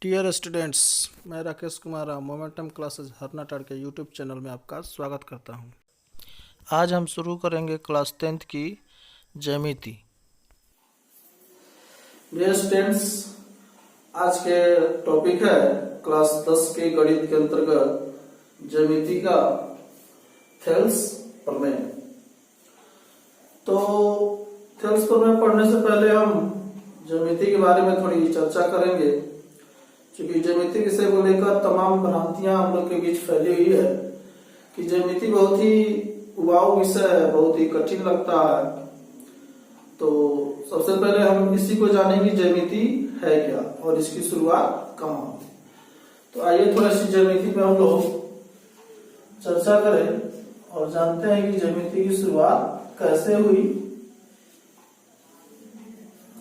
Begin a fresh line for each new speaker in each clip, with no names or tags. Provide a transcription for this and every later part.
Dear students, मैं Rakesh Kumar momentum classes Harnatar के YouTube channel में आपका स्वागत करता हूं। आज हम शुरू करेंगे क्लास 10th की ज्यामिति। डियर स्टूडेंट्स, आज के टॉपिक है क्लास 10 के गणित के अंतर्गत ज्यामिति का थेल्स प्रमेय। तो थेल्स प्रमेय पढ़ने से पहले हम ज्यामिति के बारे में थोड़ी चर्चा करेंगे, क्योंकि ज्यामिति विषय को लेकर तमाम भ्रांतियां हम लोग के बीच फैली हुई है कि ज्यामिति बहुत ही उबाऊ विषय है, बहुत ही कठिन लगता है। तो सबसे पहले हम इसी को जानेंगे ज्यामिति है क्या और इसकी शुरुआत कहाँ हुई। तो आइए थोड़ा सी ज्यामिति पे हम लोग चर्चा करें और जानते हैं कि ज्यामिति की शुरुआत कैसे हुई।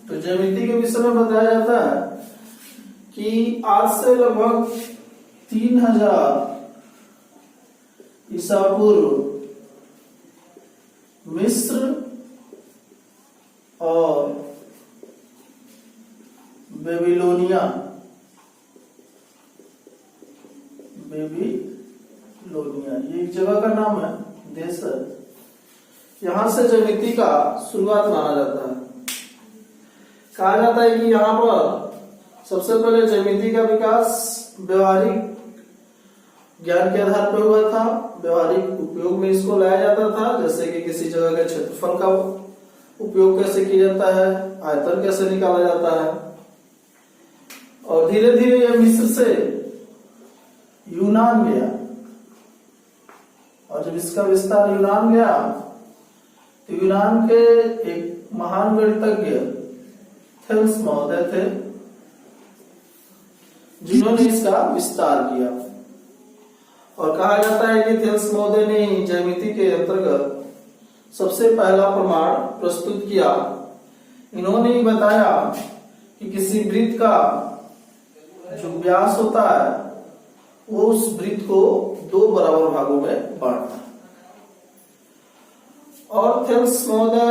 तो ज्यामिति के विषय में बताया जाता है कि आज से लगभग 3000 ईसा पूर्व मिस्र और बेबीलोनिया ये एक जगह का नाम है, देश है। यहां से ज्यामिति का शुरुआत माना जाता है। कहा जाता है कि यहाँ पर सबसे पहले ज्यामिति का विकास व्यवहारिक ज्ञान के आधार पर हुआ था। व्यवहारिक उपयोग में इसको लाया जाता था, जैसे कि किसी जगह के क्षेत्रफल का उपयोग कैसे किया जाता है, आयतन कैसे निकाला जाता है। और धीरे धीरे यह मिस्र से यूनान गया, और जब इसका विस्तार यूनान गया तो यूनान के एक महान गणितज्ञ थेल्स महोदय थे, जिन्होंने इसका विस्तार किया। और कहा जाता है कि थेल्स महोदय ने ज्यामिति के अंतर्गत सबसे पहला प्रमाण प्रस्तुत किया। इन्होंने ही बताया कि किसी वृत्त का जो व्यास होता है वो उस वृत्त को 2 बराबर भागों में बांटता है। और थेल्स महोदय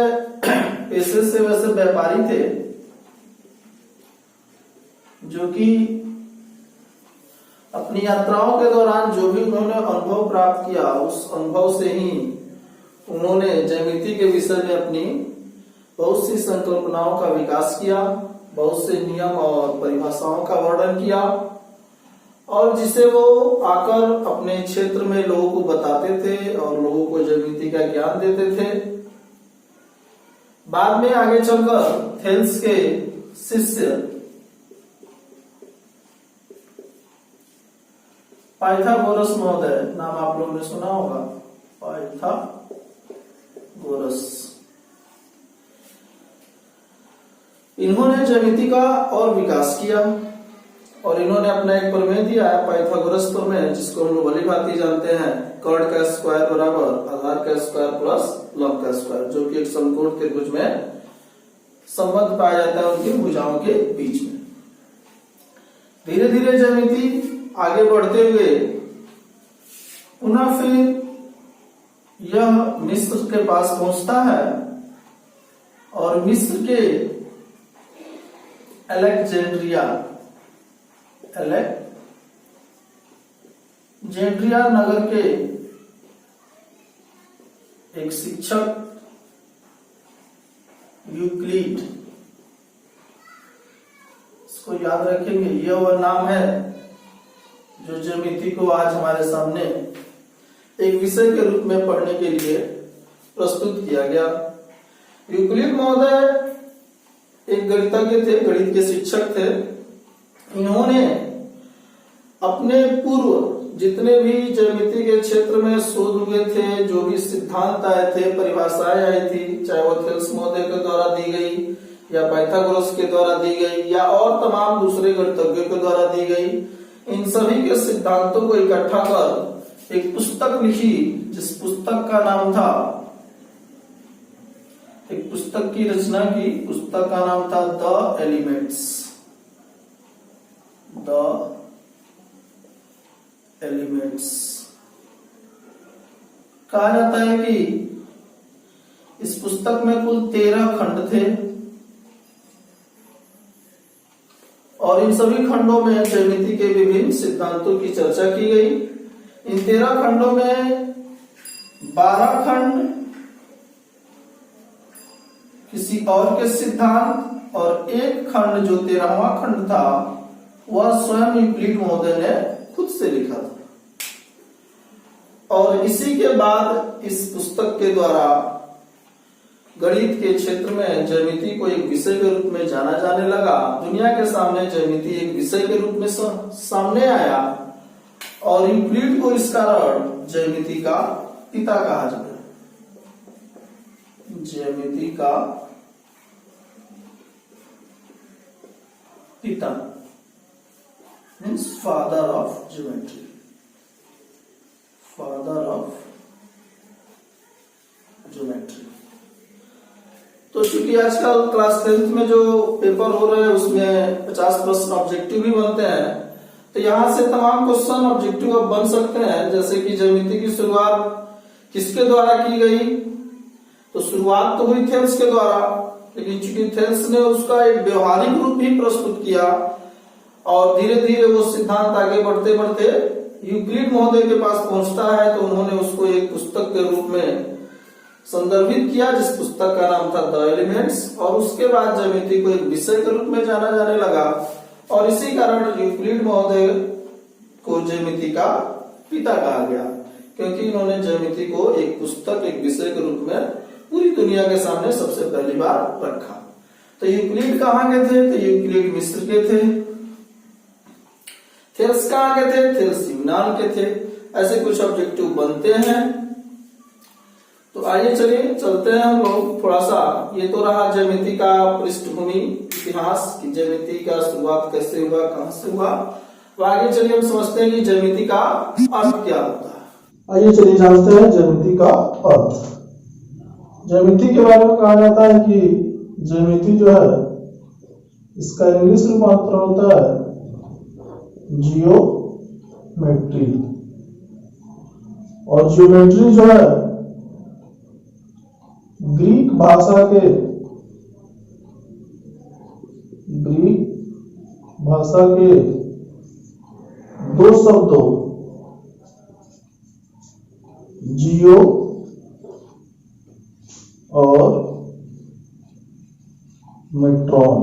पेशे से वैसे व्यापारी थे, जो कि अपनी यात्राओं के दौरान जो भी उन्होंने अनुभव प्राप्त किया, उस अनुभव से ही उन्होंने ज्यामिति के विषय में अपनी बहुत सी संकल्पनाओं का विकास किया, बहुत से नियम और परिभाषाओं का वर्णन किया, और जिसे वो आकर अपने क्षेत्र में लोगों को बताते थे और लोगों को ज्यामिति का ज्ञान देते थे। बाद में आगे चलकर थेल्स के शिष्य पाइथागोरस महोदय, नाम आप लोगों ने सुना होगा, पाइथागोरस, इन्होंने ज्यामिति का और विकास किया और इन्होंने अपना एक प्रमेय दिया है, पाइथागोरस प्रमेय, जिसको हम लोग भली भांति जानते हैं, कर्ण का स्क्वायर बराबर आधार का स्क्वायर प्लस लंब का स्क्वायर, जो कि एक समकोण त्रिभुज में संबंध पाया जाता है उनकी भुजाओं के बीच में। धीरे धीरे ज्यामिति आगे बढ़ते हुए पुनः फिर यह मिस्र के पास पहुंचता है, और मिस्र के अलेक्जेंड्रिया नगर के एक शिक्षक यूक्लिड, इसको याद रखेंगे, यह वह नाम है जो ज्यामिति को आज हमारे सामने एक विषय के रूप में पढ़ने के लिए प्रस्तुत किया गया। यूक्लिड महोदय एक गणितज्ञ थे, गणित के शिक्षक थे। इन्होंने अपने पूर्व जितने भी ज्यामिति के क्षेत्र में शोध हुए थे, जो भी सिद्धांत आए थे, परिभाषाएं आई थी, चाहे वो थेल्स महोदय के द्वारा दी गई या पाइथागोरस के द्वारा दी गई या और तमाम दूसरे गणितज्ञों के द्वारा दी गई, इन सभी के सिद्धांतों को इकट्ठा कर एक पुस्तक लिखी, जिस पुस्तक का नाम था, एक पुस्तक की रचना की, पुस्तक का नाम था द एलिमेंट्स। कहा जाता है कि इस पुस्तक में कुल 13 खंड थे, और और इन सभी खंडों में ज्यामिति के विभिन्न सिद्धांतों की चर्चा की गई। इन 13 खंडों में 12 खंड किसी और के सिद्धांत और एक खंड जो 13वां खंड था वह स्वयं यूक्लिड महोदय ने खुद से लिखा था। और इसी के बाद इस पुस्तक के द्वारा गणित के क्षेत्र में ज्यामिति को एक विषय के रूप में जाना जाने लगा। दुनिया के सामने ज्यामिति एक विषय के रूप में सामने आया और यूक्लिड को इस कारण ज्यामिति का पिता कहा जाता है। ज्यामिति का पिता means father of geometry, father of geometry. तो चूंकि आजकल क्लास 10th में जो पेपर हो रहे हैं उसमें 50 प्रश्न ऑब्जेक्टिव भी बनते हैं, तो यहां से तमाम क्वेश्चन ऑब्जेक्टिव अब बन सकते हैं। जैसे कि ज्यामिति की शुरुआत किसके द्वारा की गई, तो शुरुआत तो हुई थेल्स के द्वारा, लेकिन चूंकि थेल्स ने उसका एक व्यवहारिक रूप भी प्रस्तुत किया और धीरे धीरे वो सिद्धांत आगे बढ़ते बढ़ते यूक्लिड महोदय के पास पहुंचता है, तो उन्होंने उसको एक पुस्तक के रूप में संदर्भित किया जिस पुस्तक का नाम था द एलिमेंट्स। और उसके बाद ज्यामिति को एक विषय के रूप में जाना जाने लगा और इसी कारण यूक्लिड महोदय को ज्यामिति का पिता कहा गया, क्योंकि इन्होंने ज्यामिति को एक पुस्तक, एक विषय के रूप में पूरी दुनिया के सामने सबसे पहली बार रखा। तो यूक्लिड कहाँ के थे, तो यूक्लिड मिस्र के थे। थेल्स कहाँ के थे, थेल्स यूनान के थे। ऐसे कुछ ऑब्जेक्टिव बनते हैं। तो आइए चलिए चलते हैं हम लोग थोड़ा सा। ये तो रहा ज्यामिति का पृष्ठभूमि, इतिहास की ज्यामिति का शुरुआत कैसे हुआ, कहां से हुआ। तो आगे चलिए हम समझते हैं कि ज्यामिति का अर्थ क्या होता है। आइए चलिए जानते हैं ज्यामिति का अर्थ। ज्यामिति के बारे में कहा जाता है कि ज्यामिति जो है इसका इंग्लिश रूपांतर होता है जियोमेट्री, और जियोमेट्री जो है ग्रीक भाषा के दो शब्दों जियो और मेट्रॉन,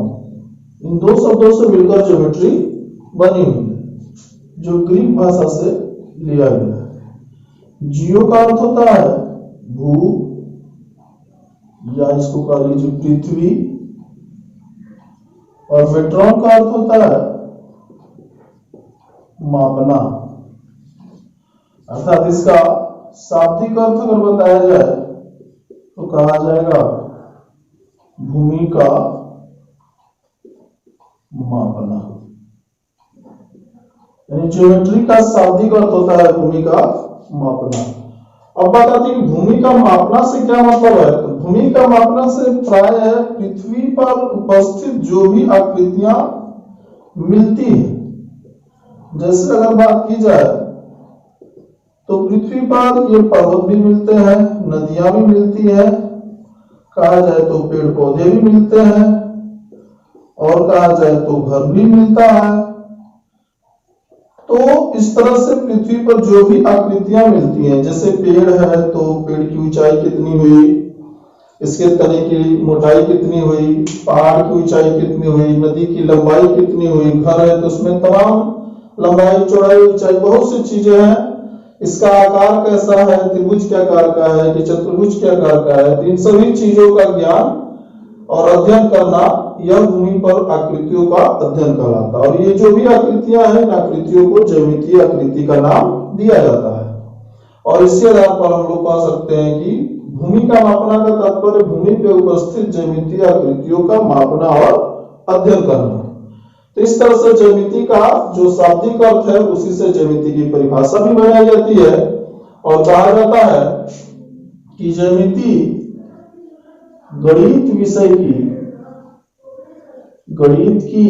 इन दो शब्दों से मिलकर ज्योमेट्री बनी हुई है, जो ग्रीक भाषा से लिया गया है। जियो का अर्थ होता है भू, या इसको कह लीजिए पृथ्वी, और मेट्रॉन का अर्थ होता है मापना। अर्थात इसका शाब्दिक अर्थ अगर बताया जाए तो कहा जाएगा भूमि का मापना। यानी ज्योमेट्री का शाब्दिक अर्थ होता है भूमि का मापना। अब बात आती है कि भूमि का मापना से क्या मतलब है। तो भूमि का मापना से प्राय पृथ्वी पर उपस्थित जो भी आकृतियां मिलती है, जैसे अगर बात की जाए तो पृथ्वी पर ये पर्वत भी मिलते हैं, नदियां भी मिलती है, कहा जाए तो पेड़ पौधे भी मिलते हैं, और कहा जाए तो घर भी मिलता है। तो इस तरह से पृथ्वी पर जो भी आकृतियां मिलती हैं, जैसे पेड़ है तो पेड़ की ऊंचाई कितनी हुई, इसके तने की मोटाई कितनी हुई, पहाड़ की ऊंचाई कितनी हुई, नदी की लंबाई कितनी हुई, घर है तो उसमें तमाम लंबाई चौड़ाई ऊंचाई बहुत सी चीजें हैं, इसका आकार कैसा है, त्रिभुज के आकार का है कि चतुर्भुज के आकार का है। तो इन सभी चीजों का ज्ञान और अध्ययन करना यह भूमि पर आकृतियों का अध्ययन कहलाता है। और ये जो भी आकृतियां हैं, इन आकृतियों को ज्यामितीय आकृति का नाम दिया जाता है। और इसके आधार पर हम लोग कह सकते हैं कि भूमि का मापना का तात्पर्य भूमि पे उपस्थित ज्यामितीय आकृतियों का मापना और अध्ययन करना। तो इस तरह से ज्यामिति का जो शाब्दिक अर्थ है उसी से ज्यामिति की परिभाषा भी बनाई जाती है और कहा जाता है कि ज्यामिति गणित विषय की, गणित की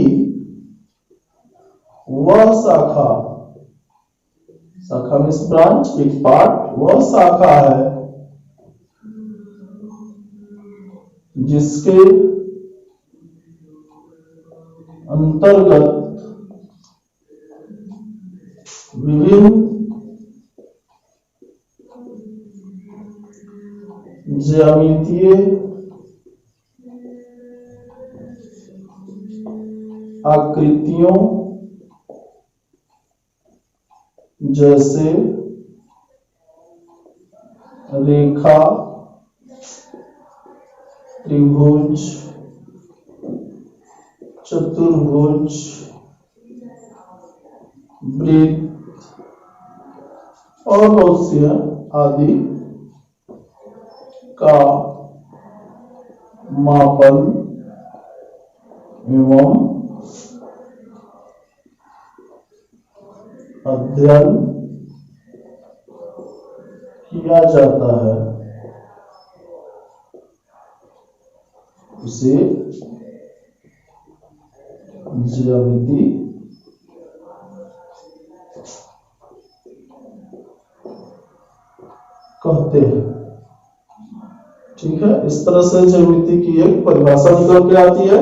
वह शाखा, शाखा मीन्स ब्रांच, एक पार्ट, वह शाखा है जिसके अंतर्गत विभिन्न ज्यामितीय आकृतियों जैसे रेखा, त्रिभुज, चतुर्भुज, वृत्त और बहुत सी आदि का मापन एवं अध्ययन किया जाता है, उसे ज्यामिति कहते हैं। ठीक है, इस तरह से ज्यामिति की एक परिभाषा निकल के आती है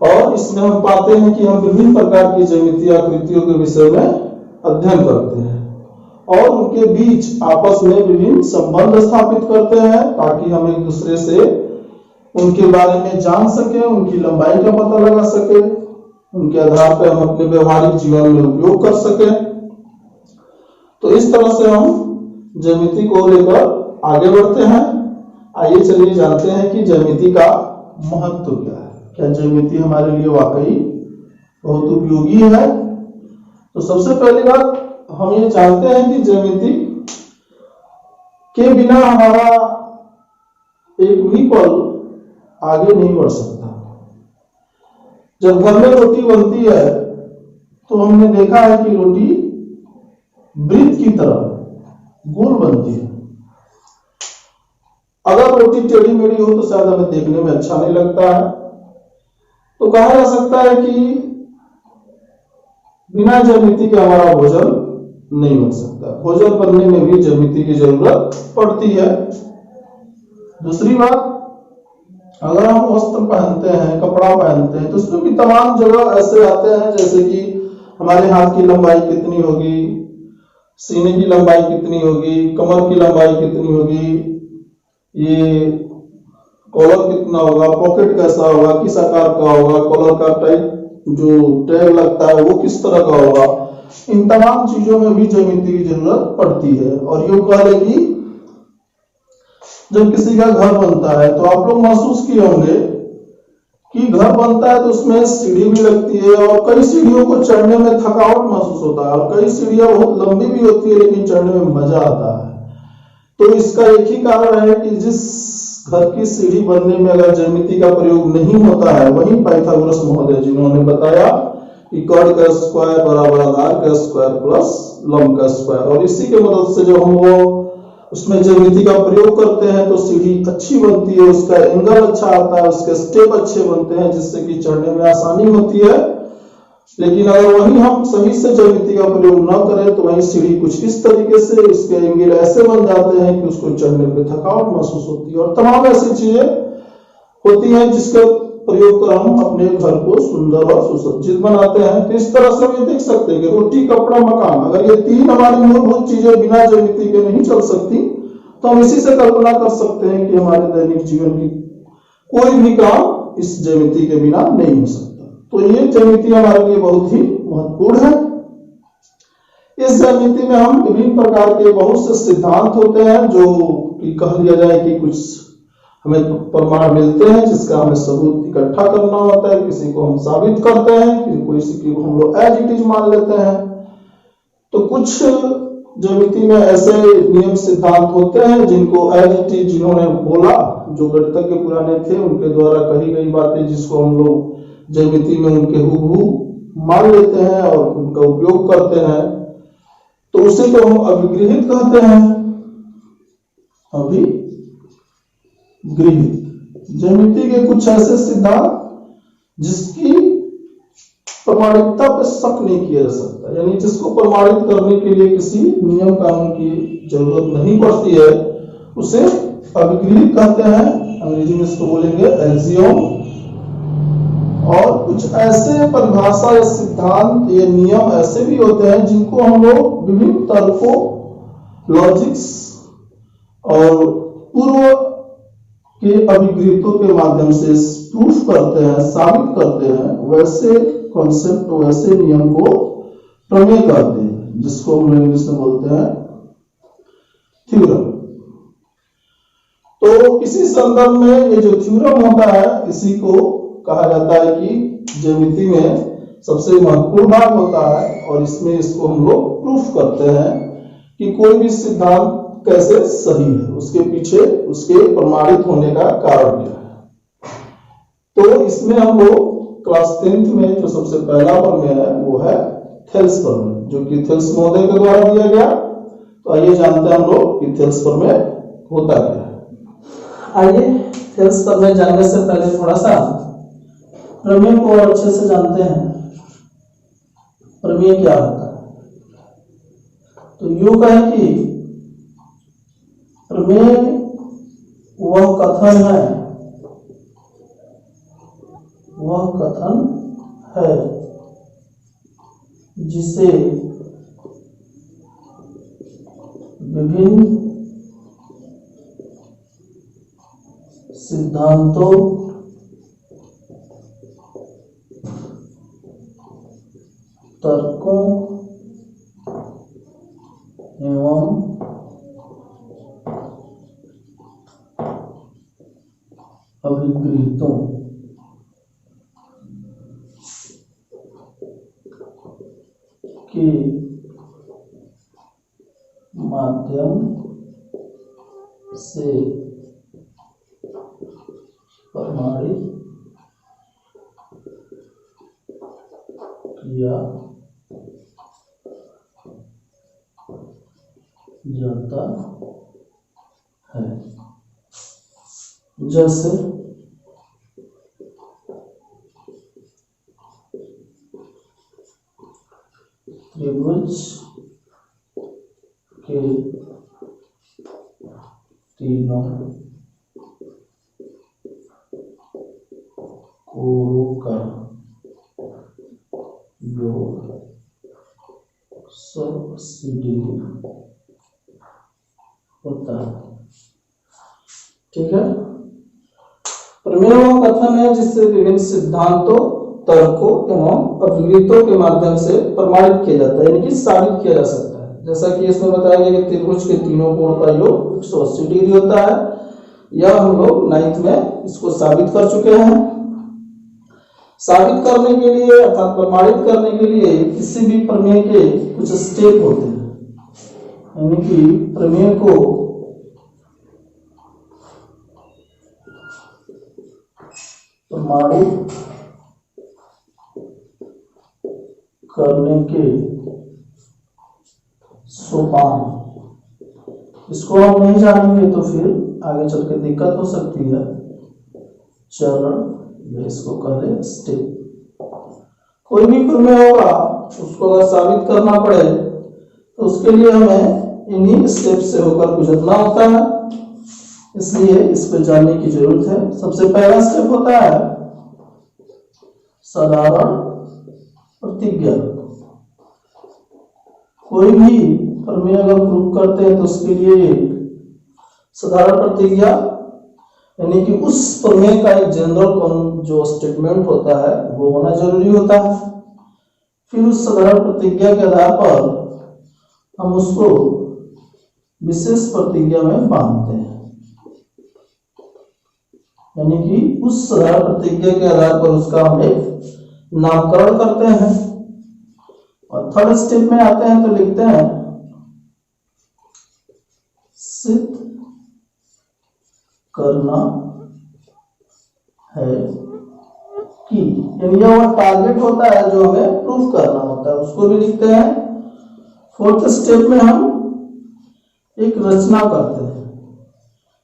और इसमें हम पाते हैं कि हम विभिन्न प्रकार की ज्यामितीय आकृतियों के विषय में अध्ययन करते हैं और उनके बीच आपस में विभिन्न संबंध स्थापित करते हैं ताकि हम एक दूसरे से उनके बारे में जान सके, उनकी लंबाई का पता लगा सके, उनके आधार पर हम अपने व्यवहारिक जीवन में उपयोग कर सके। तो इस तरह से हम ज्यामिति को लेकर आगे बढ़ते हैं। आइए चलिए जानते हैं कि ज्यामिति का महत्व क्या है। क्या ज्यामिति हमारे लिए वाकई बहुत उपयोगी है? तो सबसे पहली बात हम ये जानते हैं कि ज्यामिति के बिना हमारा एक भी पल आगे नहीं बढ़ सकता। जब घर में रोटी बनती है तो हमने देखा है कि रोटी वृत्त की तरह गोल बनती है। अगर रोटी टेढ़ी मेढ़ी हो तो शायद हमें देखने में अच्छा नहीं लगता है। तो कहा जा सकता है कि बिना ज्यामिति के हमारा भोजन नहीं बन सकता। भोजन बनने में भी ज्यामिति की जरूरत पड़ती है। दूसरी बात, अगर हम वस्त्र पहनते हैं, कपड़ा पहनते हैं, तो उसमें भी तमाम जगह ऐसे आते हैं जैसे कि हमारे हाथ की लंबाई कितनी होगी, सीने की लंबाई कितनी होगी, कमर की लंबाई कितनी होगी, ये कॉलर कितना होगा, पॉकेट कैसा होगा, किस आकार का होगा, कॉलर का टाइप जो टैग लगता है वो किस तरह का होगा। इन तमाम चीजों में भी ज्यामिति की जरूरत पड़ती है। और यूं कह लें कि जब किसी का घर बनता है तो आप लोग महसूस किए होंगे कि घर बनता है तो उसमें सीढ़ी भी लगती है और कई सीढ़ियों को चढ़ने में थकावट महसूस होता है और कई सीढ़ियां बहुत लंबी भी होती है लेकिन चढ़ने में मजा आता है। तो इसका एक ही कारण है कि जिस घर की सीढ़ी बनने में अगर ज्यामिति का प्रयोग नहीं होता है, वही पाइथागोरस महोदय जिन्होंने बताया कि कर्ण का स्क्वायर बराबर आधार का स्क्वायर प्लस लंब का स्क्वायर। और इसी के मदद से जब हम वो उसमें ज्यामिति का प्रयोग करते हैं तो सीढ़ी अच्छी बनती है, उसका एंगल अच्छा आता है, उसके स्टेप अच्छे बनते हैं जिससे कि चढ़ने में आसानी होती है। लेकिन अगर वही हम सही से ज्यामिति का प्रयोग न करें तो वही सीढ़ी कुछ इस तरीके से, इसके एंगल ऐसे बन जाते हैं कि उसको चढ़ने में थकावट महसूस होती है और तमाम ऐसी चीजें होती हैं जिसका प्रयोग कर हम अपने घर को सुंदर और सुसज्जित बनाते हैं। तो इस तरह से हम ये देख सकते हैं कि रोटी, कपड़ा, मकान, अगर ये तीन हमारी मूलभूत चीजें बिना ज्यामिति के नहीं चल सकती तो हम इसी से कल्पना कर सकते हैं कि हमारे दैनिक जीवन की कोई भी काम इस ज्यामिति के बिना नहीं हो सकता। तो ये ज्यामिति हमारे लिए बहुत ही महत्वपूर्ण है। इस ज्यामिति में हम विभिन्न प्रकार के बहुत से सिद्धांत होते हैं जो कि कह लिया जाए कि कुछ हमें प्रमाण मिलते हैं जिसका हमें सबूत इकट्ठा करना होता है, किसी को हम साबित करते हैं, किसी को हम लोग एज इट इज मान लेते हैं। तो कुछ ज्यामिति में ऐसे नियम सिद्धांत होते हैं जिनको एज इट इज, जिन्होंने बोला, जो गणितज्ञ पुराने थे उनके द्वारा कही गई बातें जिसको हम लोग ज्यामिति में उनके हूबहू मान लेते हैं और उनका उपयोग करते हैं, तो उसे तो हम अभिगृहित कहते हैं। अभिगृहित ज्यामिति के कुछ ऐसे सिद्धांत जिसकी प्रमाणिकता पर शक नहीं किया जा सकता, यानी जिसको प्रमाणित करने के लिए किसी नियम कानून की जरूरत नहीं पड़ती है, उसे अभिगृहित कहते हैं। अंग्रेजी में इसको बोलेंगे एक्सियोम। और कुछ कुछ ऐसे परिभाषा या सिद्धांत या नियम ऐसे भी होते हैं जिनको हम लोग विभिन्न तर्कों, लॉजिक्स और पूर्व के अभिगृहितों के माध्यम से प्रूफ करते हैं, साबित करते हैं। वैसे कॉन्सेप्ट, वैसे नियम को प्रमेय कहते हैं, जिसको हम इंग्लिश में बोलते हैं थ्योरम। तो इसी संदर्भ में ये जो थ्योरम होता है, इसी को कहा जाता है कि ज्यामिति में सबसे महत्वपूर्ण भाग होता है, और इसमें इसको हम लोग प्रूफ करते हैं कि कोई भी सिद्धांत कैसे सही है, उसके पीछे उसके प्रमाणित होने का कारण क्या है। तो इसमें हम लोग क्लास 10th में जो सबसे पहला प्रमेय है वो है थेल्स प्रमेय, जो कि थेल्स महोदय के द्वारा दिया गया। तो आइए जानते हैं हम लोग कि थेल्स प्रमेय होता क्या है।
आइए थेल्स प्रमेय जानने से पहले थोड़ा सा प्रमेय को और अच्छे से जानते हैं। प्रमेय क्या होता है? तो यूं कहें कि प्रमेय वह कथन है जिसे विभिन्न सिद्धांतों, तर्कों एवं अभिगृहितों के माध्यम से प्रमाणित किया जाता है। जैसे त्रिभुज के तीनों कोणों का योग 180 डिग्री होता है। ठीक है। प्रमेय वह कथन है जिससे विभिन्न सिद्धांतों, तर्कों एवं अभिगृहितों के माध्यम से प्रमाणित किया जाता है, यानी कि साबित किया जा सकता है। जैसा कि इसमें बताया गया कि त्रिभुज के तीनों कोण का योग 180 डिग्री होता है। यह हम लोग 9th में इसको साबित कर चुके हैं। साबित करने के लिए अर्थात प्रमाणित करने के लिए किसी भी प्रमेय के कुछ स्टेप होते हैं, यानी कि प्रमेय को प्रमाणित करने के सोपान, इसको हम नहीं जानेंगे तो फिर आगे चल के दिक्कत हो सकती है। चरण, इसको कहते स्टेप। कोई भी प्रमेय होगा उसको अगर साबित करना पड़े तो उसके लिए हमें इन्हीं स्टेप से होकर गुजरना होता है, इसलिए इसको जानने की जरूरत है। सबसे पहला स्टेप होता है साधारण प्रतिज्ञा। कोई भी प्रमेय अगर प्रूव करते हैं तो उसके लिए साधारण प्रतिज्ञा, यानी कि उस प्रमेय का एक जनरल जो स्टेटमेंट होता है वो होना जरूरी होता है। फिर उस साधारण प्रतिज्ञा के आधार पर हम उसको विशेष प्रतिज्ञा में बांधते हैं, यानी कि उस साधारण प्रतिज्ञा के आधार पर उसका हम एक नामकरण करते हैं। और थर्ड स्टेप में आते हैं तो लिखते हैं सिद्ध करना है कि, यानी यह वो टारगेट होता है जो हमें प्रूफ करना होता है, उसको भी लिखते हैं। फोर्थ स्टेप में हम एक रचना करते हैं।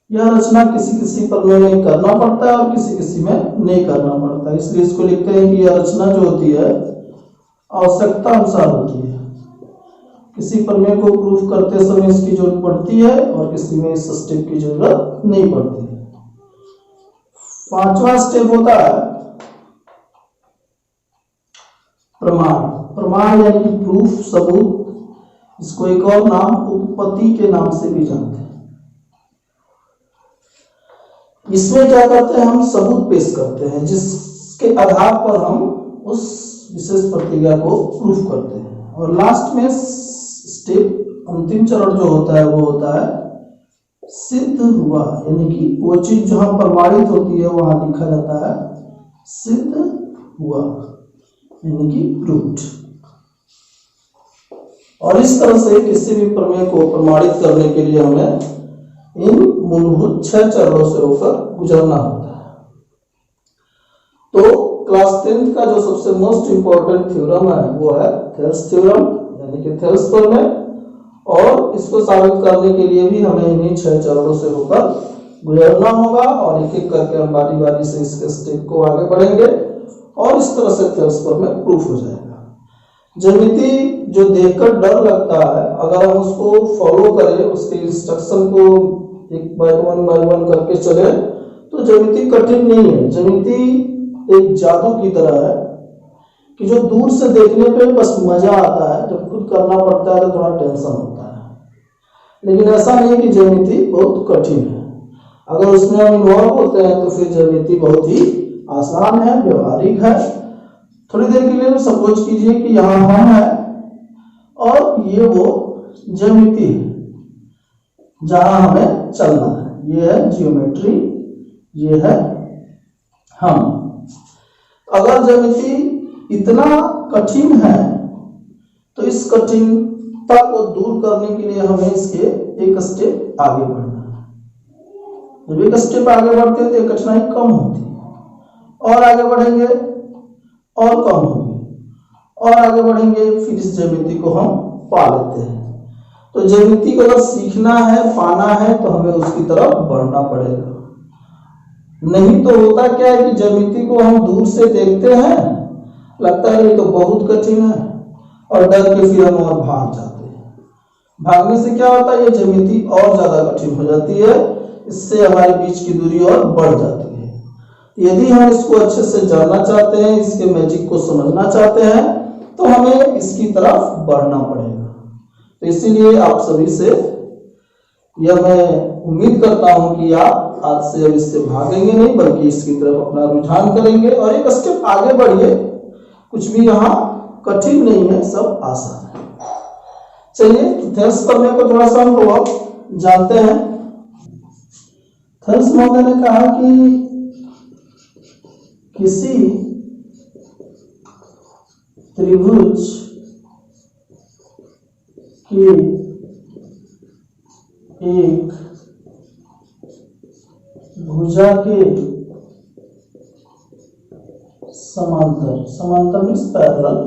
यह रचना किसी किसी प्रमेय में करना पड़ता है और किसी किसी में नहीं करना पड़ता है, इसलिए इसको लिखते हैं कि यह रचना जो होती है आवश्यकता अनुसार होती है। किसी प्रमेय को प्रूफ करते समय इसकी जरूरत पड़ती है और किसी में इस स्टेप की जरूरत नहीं पड़ती है। पांचवा स्टेप होता है प्रमाण। प्रमाण यानी कि प्रूफ, सबूत। इसको एक और नाम उपपत्ति के नाम से भी जानते हैं। इसमें क्या करते हैं, हम सबूत पेश करते हैं जिसके आधार पर हम उस विशेष प्रतिज्ञा को प्रूफ करते हैं। और लास्ट में स्टेप, अंतिम चरण जो होता है वो होता है सिद्ध हुआ, यानी कि वो चीज जहां प्रमाणित होती है वहां लिखा जाता है सिद्ध हुआ, यानी कि प्रूव्ड। और इस तरह से किसी भी प्रमेय को प्रमाणित करने के लिए हमें इन मूलभूत 6 चरणों से होकर गुजरना होता है। तो क्लास 10th का जो सबसे मोस्ट इंपॉर्टेंट थ्योरम है वो है थेल्स थ्योरम, यानी कि थेल्स प्रमेय। और इसको साबित करने के लिए भी हमें इन्हीं 6 चरणों से होकर गुजरना होगा, और एक एक करके हम बारी बारी से इसके स्टेप को आगे बढ़ेंगे और इस तरह से थेल्स प्रमेय प्रूफ हो जाएगा। ज्यामिति जो देखकर डर लगता है, अगर हम उसको फॉलो करें, उसके इंस्ट्रक्शन को एक बाय वन करके चले, तो ज्यामिति कठिन नहीं है। ज्यामिति एक जादू की तरह है कि जो दूर से देखने पे बस मजा आता है, जब खुद करना पड़ता है तो थोड़ा टेंशन होता है। लेकिन ऐसा नहीं है कि ज्यामिति बहुत कठिन है। अगर उसमें हम इन्वॉल्व होते हैं तो फिर ज्यामिति बहुत ही आसान है, व्यवहारिक है। थोड़ी देर के लिए सपोज कीजिए कि यहाँ हम है और ये वो ज्यामिति है जहां हमें चलना है। ये है जियोमेट्री, ये है हम। अगर ज्यामिति इतना कठिन है तो इस कठिनता को दूर करने के लिए हमें इसके एक स्टेप आगे बढ़ना है। जब एक स्टेप आगे बढ़ते हैं तो ये कठिनाई कम होती है, और आगे बढ़ेंगे और कम होगी, और आगे बढ़ेंगे, फिर इस ज्यामिति को हम पा लेते हैं। तो ज्यामिति को अगर सीखना है, पाना है, तो हमें उसकी तरफ बढ़ना पड़ेगा। नहीं तो होता क्या है कि ज्यामिति को हम दूर से देखते हैं, लगता है ये तो बहुत कठिन है, और डर के फिर हम और भाग जाते हैं। भागने से क्या होता है, ये ज्यामिति और ज्यादा कठिन हो जाती है, इससे हमारे बीच की दूरी और बढ़ जाती है। यदि हम इसको अच्छे से जानना चाहते हैं, इसके मैजिक को समझना चाहते हैं, तो हमें इसकी तरफ बढ़ना पड़ेगा। तो इसीलिए आप सभी से यह मैं उम्मीद करता हूं कि आप आज से अब इससे भागेंगे नहीं, बल्कि इसकी तरफ अपना रुझान करेंगे और एक स्टेप आगे बढ़िए। कुछ भी यहाँ कठिन नहीं है, सब आसान है। चलिए थेल्स प्रमेय को थोड़ा सा हम लोग जानते हैं। थेल्स महोदय ने कहा कि किसी त्रिभुज की एक भुजा के समांतर, समांतर मीन्स पैरेलल,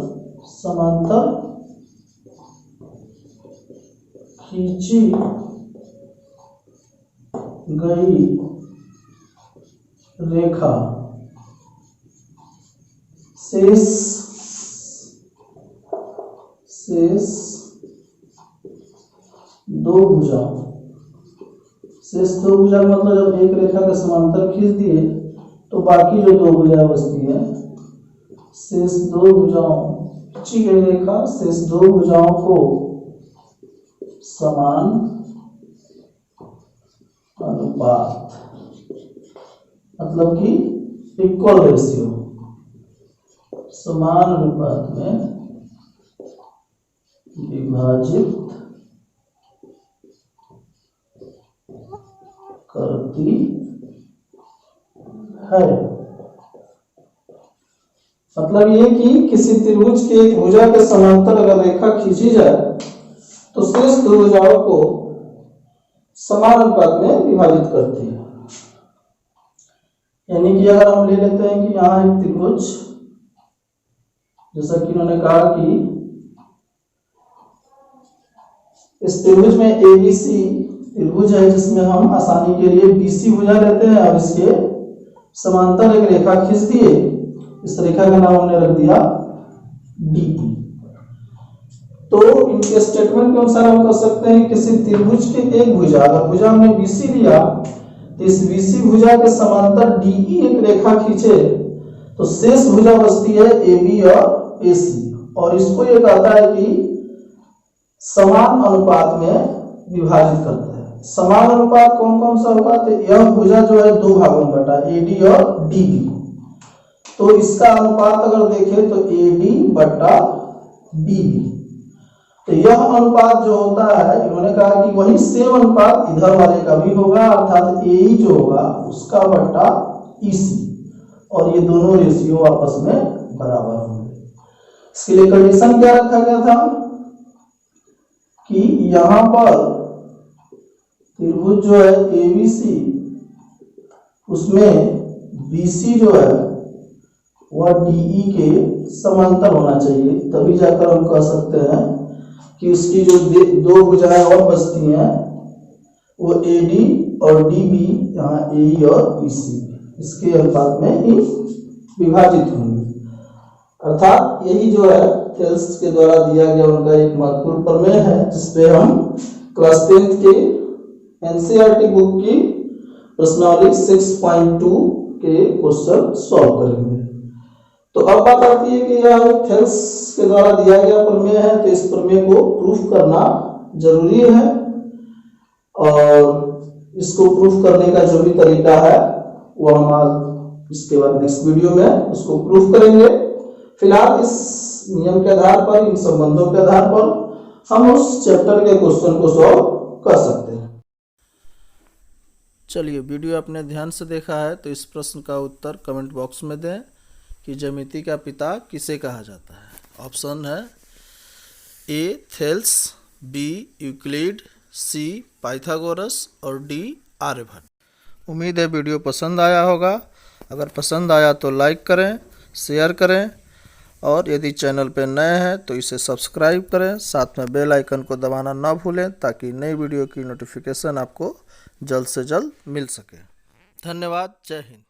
समांतर खींची गई रेखा शेष दो भुजाओं, शेष दो भुजा मतलब जब एक रेखा के समांतर खींच दिए तो बाकी जो दो भुजाएं बचती है, शेष दो भुजाओं खींची गई रेखा शेष दो भुजाओं को समान अनुपात, मतलब कि इक्वल रेशियो, समान अनुपात में विभाजित करती है। मतलब ये कि किसी त्रिभुज के एक भुजा के समांतर अगर रेखा खींची जाए तो शेष दो भुजाओं को समान अनुपात में विभाजित करती है। यानी कि अगर हम ले लेते हैं कि यहाँ एक त्रिभुज, जैसा कि इन्होंने कहा कि इस त्रिभुज में एबीसी त्रिभुज है, जिसमें हम आसानी के लिए बीसी भुजा लेते हैं और इसके समांतर एक रेखा खींच दिए। इस रेखा का नाम हमने रख दिया डी। तो इनके स्टेटमेंट के अनुसार हम कह सकते हैं किसी त्रिभुज के एक भुजा, अगर भुजा हमने बीसी लिया तो इस बीसी भुजा के समांतर डीई एक रेखा खींचे तो शेष भुजा बचती है एबी और AC, और इसको ये कहता है कि समान अनुपात में विभाजित करता है। समान अनुपात कौन कौन सा होगा, तो यह भुजा जो है दो भागों में बटा, AD और DB। तो इसका अनुपात अगर देखें तो AD बटा DB। तो यह अनुपात जो होता है, इन्होंने कहा कि वही सेम अनुपात इधर वाले का भी होगा, अर्थात AE जो होगा उसका बटा EC, और ये दोनों रेशियो आपस में बराबर होंगे। इसके लिए कंडीशन क्या रखा गया था कि यहां पर त्रिभुज जो है ABC, उसमें BC जो है वह DE के समांतर होना चाहिए, तभी जाकर हम कह सकते हैं कि उसकी जो दो भुजाएं और बचती हैं वो AD और DB यहाँ AE और EC इसके अनुपात में ही विभाजित होंगे। अर्थात यही जो है थेल्स के द्वारा दिया गया उनका एक महत्वपूर्ण प्रमेय है, जिसपे हम क्लास 10th के NCERT बुक की प्रश्नावली 6.2 के क्वेश्चन सॉल्व करेंगे। तो अब बात आती है कि यह थेल्स के द्वारा दिया गया प्रमेय है, तो इस प्रमेय को प्रूफ करना जरूरी है, और इसको प्रूफ करने का जो भी तरीका है वो हम आज इसके बाद नेक्स्ट वीडियो में उसको प्रूफ करेंगे। फिलहाल इस नियम के आधार पर, इन संबंधों के आधार पर हम उस चैप्टर के क्वेश्चन को सॉल्व कर सकते हैं।
चलिए, वीडियो आपने ध्यान से देखा है तो इस प्रश्न का उत्तर कमेंट बॉक्स में दें कि ज्यामिति का पिता किसे कहा जाता है। ऑप्शन है A Thales, B Euclid, C Pythagoras और D आर्यभट्ट। उम्मीद है वीडियो पसंद आया होगा। अगर पसंद आया तो लाइक करें, शेयर करें, और यदि चैनल पर नए हैं तो इसे सब्सक्राइब करें, साथ में बेल आइकन को दबाना ना भूलें ताकि नई वीडियो की नोटिफिकेशन आपको जल्द से जल्द मिल सके। धन्यवाद। जय हिंद।